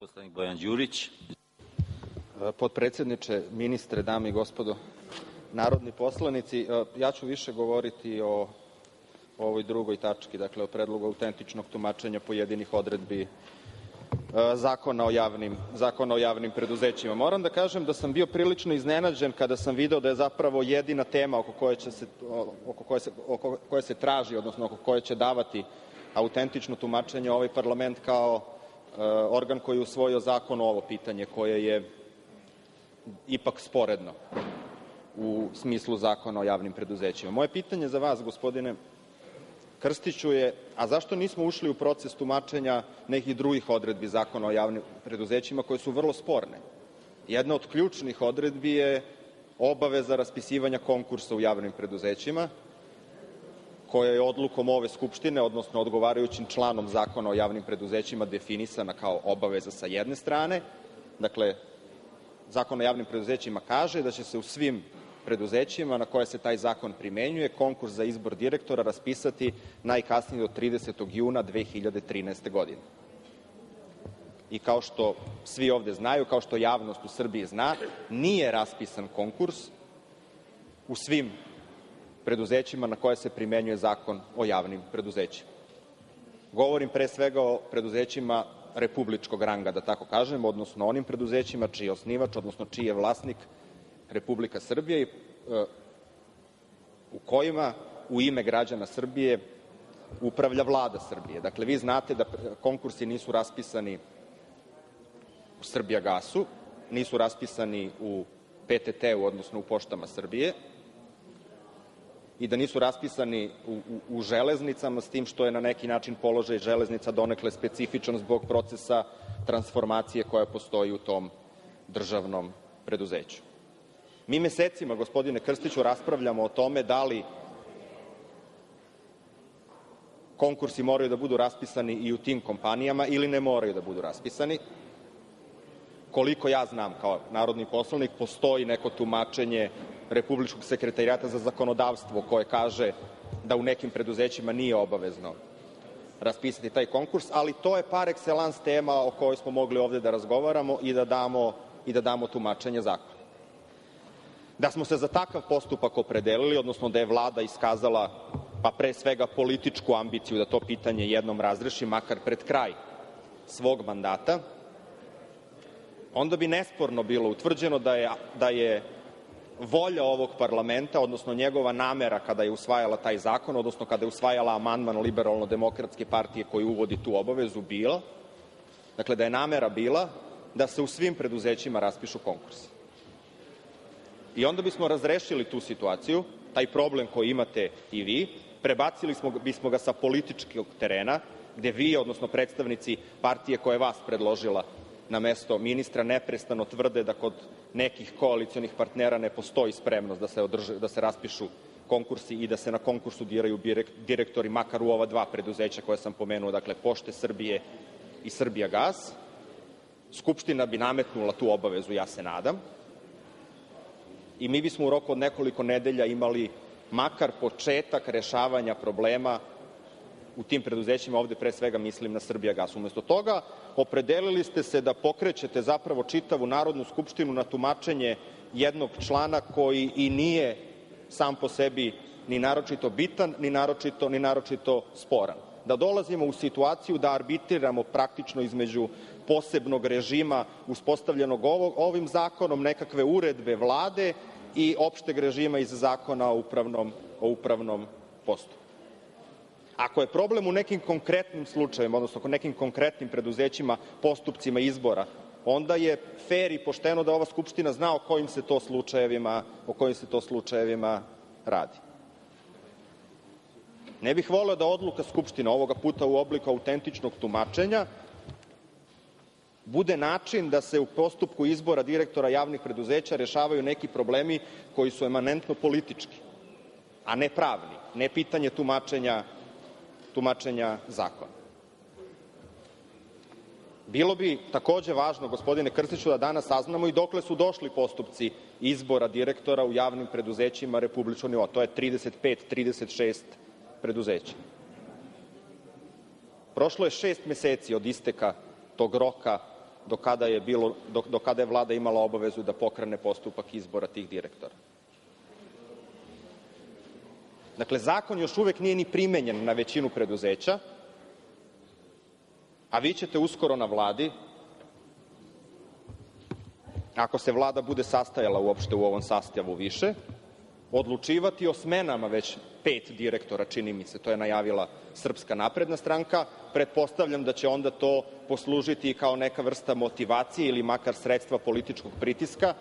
Poslanik Bojan Đurić. Potpredsedniče, ministre, dame i gospodo narodni poslanici, ja ću više govoriti o ovoj drugoj tački, dakle o predlogu autentičnog tumačenja pojedinih odredbi Zakona o javnim preduzećima. Moram da kažem da sam bio prilično iznenađen kada sam video da je zapravo jedina tema oko koje se traži, odnosno oko koje će davati autentično tumačenje ovaj parlament kao organ koji je usvojio zakon, ovo pitanje koje je ipak sporedno u smislu Zakona o javnim preduzećima. Moje pitanje za vas, gospodine Krstiću, je zašto nismo ušli u proces tumačenja nekih drugih odredbi Zakona o javnim preduzećima koje su vrlo sporne? Jedna od ključnih odredbi je obaveza raspisivanja konkursa u javnim preduzećima, koja je odlukom ove Skupštine, odnosno odgovarajućim članom Zakona o javnim preduzećima definisana kao obaveza sa jedne strane. Dakle, Zakon o javnim preduzećima kaže da će se u svim preduzećima na koje se taj zakon primenjuje konkurs za izbor direktora raspisati najkasnije do 30. juna 2013. godine. I kao što svi ovde znaju, kao što javnost u Srbiji zna, nije raspisan konkurs u svim preduzećima na koje se primenjuje Zakon o javnim preduzećima. Govorim pre svega o preduzećima republičkog ranga, da tako kažem, odnosno onim preduzećima čiji je osnivač, odnosno čiji je vlasnik Republika Srbija, u kojima u ime građana Srbije upravlja Vlada Srbije. Dakle, vi znate da konkursi nisu raspisani u „Srbijagasu“, nisu raspisani u PTT-u, odnosno u Poštama Srbije, i da nisu raspisani u železnicama, s tim što je na neki način položaj železnica donekle specifičan zbog procesa transformacije koja postoji u tom državnom preduzeću. Mi mesecima, gospodine Krstiću, raspravljamo o tome da li konkursi moraju da budu raspisani i u tim kompanijama ili ne moraju da budu raspisani. Koliko ja znam kao narodni poslanik, postoji neko tumačenje Republičkog sekretarijata za zakonodavstvo koje kaže da u nekim preduzećima nije obavezno raspisati taj konkurs, ali to je par excellence tema o kojoj smo mogli ovde da razgovaramo i da damo tumačenje zakona. Da smo se za takav postupak opredelili, odnosno da je Vlada iskazala, pa pre svega političku ambiciju da to pitanje jednom razreši, makar pred kraj svog mandata, onda bi nesporno bilo utvrđeno da je volja ovog parlamenta, odnosno njegova namera kada je usvajala taj zakon, odnosno kada je usvajala amandman Liberalno-demokratske partije koji uvodi tu obavezu, bila, dakle da je namera bila da se u svim preduzećima raspišu konkursi. I onda bismo razrešili tu situaciju, taj problem koji imate i vi, prebacili bismo ga sa političkog terena, gde vi, odnosno predstavnici partije koja je vas predložila na mesto ministra, neprestano tvrde da kod nekih koalicionih partnera ne postoji spremnost da se raspišu konkursi i da se na konkursu biraju direktori, makar u ova dva preduzeća koje sam pomenuo, dakle Pošte Srbije i Srbijagas. Skupština bi nametnula tu obavezu, ja se nadam, i mi bismo u roku od nekoliko nedelja imali makar početak rešavanja problema u tim preduzećima, ovde pre svega mislim na Srbijagas. Umesto toga, opredelili ste se da pokrećete zapravo čitavu Narodnu skupštinu na tumačenje jednog člana koji i nije sam po sebi ni naročito bitan, ni naročito sporan. Da dolazimo u situaciju da arbitriramo praktično između posebnog režima uspostavljenog ovim zakonom, nekakve uredbe Vlade i opšteg režima iz Zakona o upravnom postupku. Ako je problem u nekim konkretnim slučajevima, odnosno u nekim konkretnim preduzećima, postupcima izbora, onda je fer i pošteno da ova Skupština zna o kojim se to slučajevima radi. Ne bih voleo da odluka Skupštine, ovoga puta u obliku autentičnog tumačenja, bude način da se u postupku izbora direktora javnih preduzeća rešavaju neki problemi koji su emanentno politički, a ne pravni, ne pitanje tumačenja zakona. Bilo bi takođe važno, gospodine Krstiću, da danas saznamo i dokle su došli postupci izbora direktora u javnim preduzećima republičkog nivoa. To je 35-36 preduzeća. Prošlo je 6 meseci od isteka tog roka do kada je Vlada imala obavezu da pokrene postupak izbora tih direktora. Dakle, zakon još uvek nije ni primenjen na većinu preduzeća, a vi ćete uskoro na Vladi, ako se Vlada bude sastajala uopšte u ovom sastavu više, odlučivati o smenama već 5 direktora, čini mi se, to je najavila Srpska napredna stranka. Pretpostavljam da će onda to poslužiti kao neka vrsta motivacije ili makar sredstva političkog pritiska,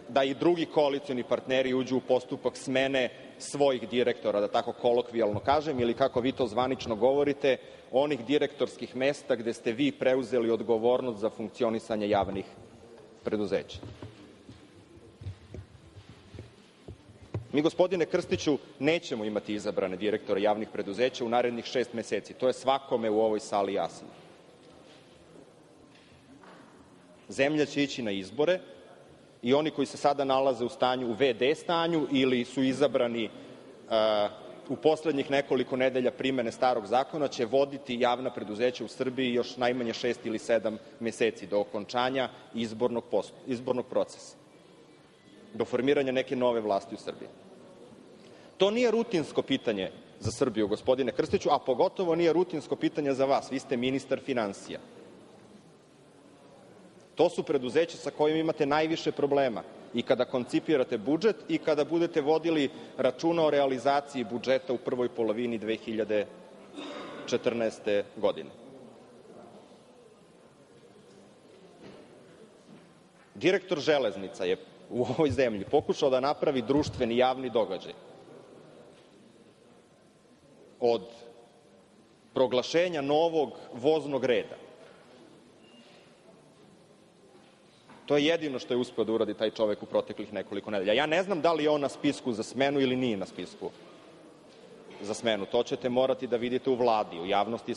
da i drugi koalicioni partneri uđu u postupak smene svojih direktora, da tako kolokvijalno kažem, ili kako vi to zvanično govorite, onih direktorskih mesta gde ste vi preuzeli odgovornost za funkcionisanje javnih preduzeća. Mi, gospodine Krstiću, nećemo imati izabrane direktore javnih preduzeća u narednih 6 meseci. To je svakome u ovoj sali jasno. Zemlja će ići na izbore i oni koji se sada nalaze u VD stanju ili su izabrani u poslednjih nekoliko nedelja primene starog zakona će voditi javna preduzeća u Srbiji još najmanje 6 ili 7 meseci do okončanja izbornog procesa, do formiranja neke nove vlasti u Srbiji. To nije rutinsko pitanje za Srbiju, gospodine Krstiću, a pogotovo nije rutinsko pitanje za vas. Vi ste ministar finansija. To su preduzeća sa kojima imate najviše problema i kada koncipirate budžet i kada budete vodili računa o realizaciji budžeta u prvoj polovini 2014. godine. Direktor Železnica je u ovoj zemlji pokušao da napravi društveni javni događaj od proglašenja novog voznog reda. To je jedino što je uspeo da uradi taj čovek u proteklih nekoliko nedelja. Ja ne znam da li je on na spisku za smenu ili nije na spisku za smenu. To ćete morati da vidite u Vladi. U javnosti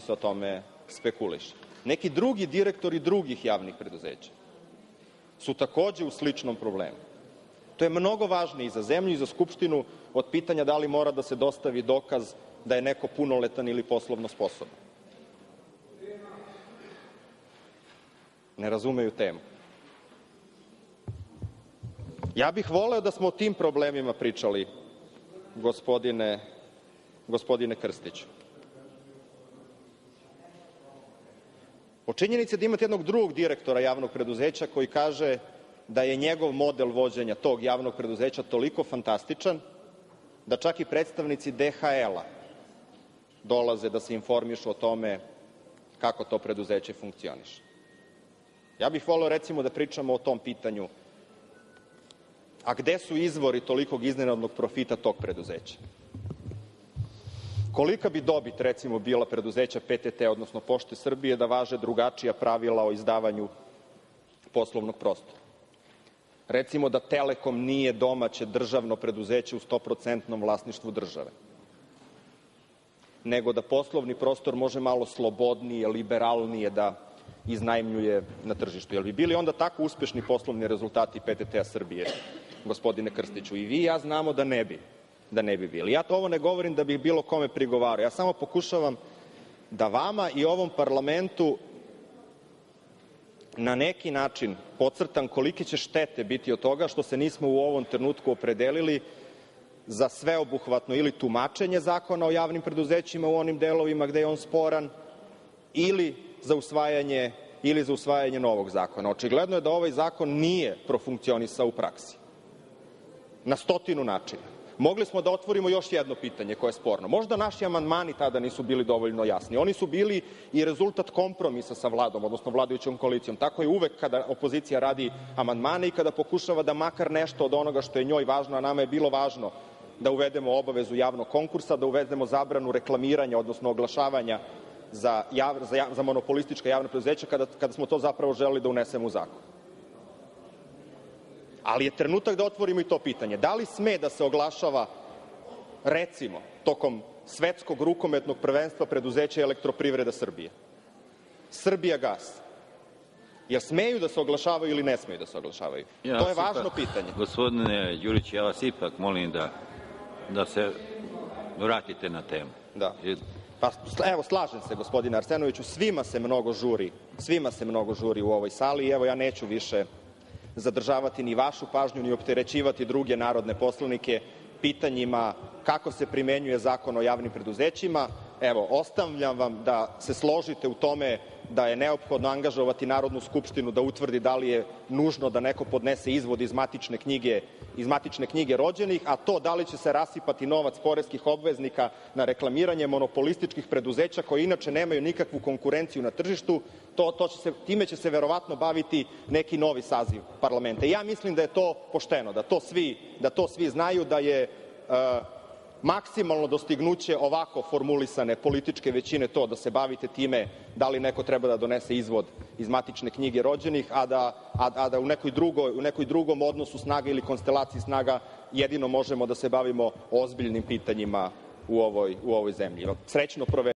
se o tome spekuliše. Neki drugi direktori drugih javnih preduzeća su takođe u sličnom problemu. To je mnogo važnije i za zemlju i za Skupštinu od pitanja da li mora da se dostavi dokaz da je neko punoletan ili poslovno sposoban. Ne razumeju temu. Ja bih voleo da smo o tim problemima pričali, gospodine Krstiću. O činjenici da imate jednog drugog direktora javnog preduzeća koji kaže da je njegov model vođenja tog javnog preduzeća toliko fantastičan da čak i predstavnici DHL-a dolaze da se informišu o tome kako to preduzeće funkcioniše. Ja bih voleo, recimo, da pričamo o tom pitanju. A gde su izvori tolikog iznenadnog profita tog preduzeća? Kolika bi dobit, recimo, bila preduzeća PTT, odnosno Pošte Srbije, da važe drugačija pravila o izdavanju poslovnog prostora? Recimo da Telekom nije domaće državno preduzeće u 100% vlasništvu države, nego da poslovni prostor može malo slobodnije, liberalnije da iznajmljuje na tržištu. Jel bi bili onda tako uspešni poslovni rezultati PTT Srbije, gospodine Krstiću? I vi i ja znamo da ne bi bili. Ja to ovo ne govorim da bih bilo kome prigovarao. Ja samo pokušavam da vama i ovom parlamentu na neki način podcrtam kolike će štete biti od toga što se nismo u ovom trenutku opredelili za sveobuhvatno ili tumačenje Zakona o javnim preduzećima u onim delovima gde je on sporan ili za usvajanje novog zakona. Očigledno je da ovaj zakon nije profunkcionisao u praksi na 100 načina. Mogli smo da otvorimo još jedno pitanje koje je sporno. Možda naši amandmani tada nisu bili dovoljno jasni. Oni su bili i rezultat kompromisa sa Vladom, odnosno vladajućom koalicijom. Tako je uvek kada opozicija radi amandmane i kada pokušava da makar nešto od onoga što je njoj važno, a nama je bilo važno da uvedemo obavezu javnog konkursa, da uvedemo zabranu reklamiranja, odnosno oglašavanja za monopolistička javna preduzeća, kada smo to zapravo želeli da unesemo u zakon. Ali je trenutak da otvorimo i to pitanje. Da li sme da se oglašava, recimo, tokom svetskog rukometnog prvenstva preduzeća Elektroprivreda Srbije? Srbijagas. Jel smeju da se oglašavaju ili ne smeju da se oglašavaju? To je važno pitanje. Gospodine Đurić, ja vas ipak molim da se vratite na temu. Da. Evo, slažem se, gospodine Arsenoviću, svima se mnogo žuri u ovoj sali i evo, ja neću više zadržavati ni vašu pažnju, ni opterećivati druge narodne poslanike pitanjima kako se primenjuje Zakon o javnim preduzećima. Evo, ostavljam vam da se složite u tome da je neophodno angažovati Narodnu skupštinu da utvrdi da li je nužno da neko podnese izvod iz matične knjige rođenih, a to da li će se rasipati novac poreskih obveznika na reklamiranje monopolističkih preduzeća koji inače nemaju nikakvu konkurenciju na tržištu, time će se verovatno baviti neki novi saziv parlamenta. Ja mislim da je to pošteno, da to svi znaju, da je maksimalno dostignuće ovako formulisane političke većine to da se bavite time da li neko treba da donese izvod iz matične knjige rođenih, a da u nekoj drugom odnosu snaga ili konstelaciji snaga jedino možemo da se bavimo ozbiljnim pitanjima u ovoj zemlji. Srećno provedite.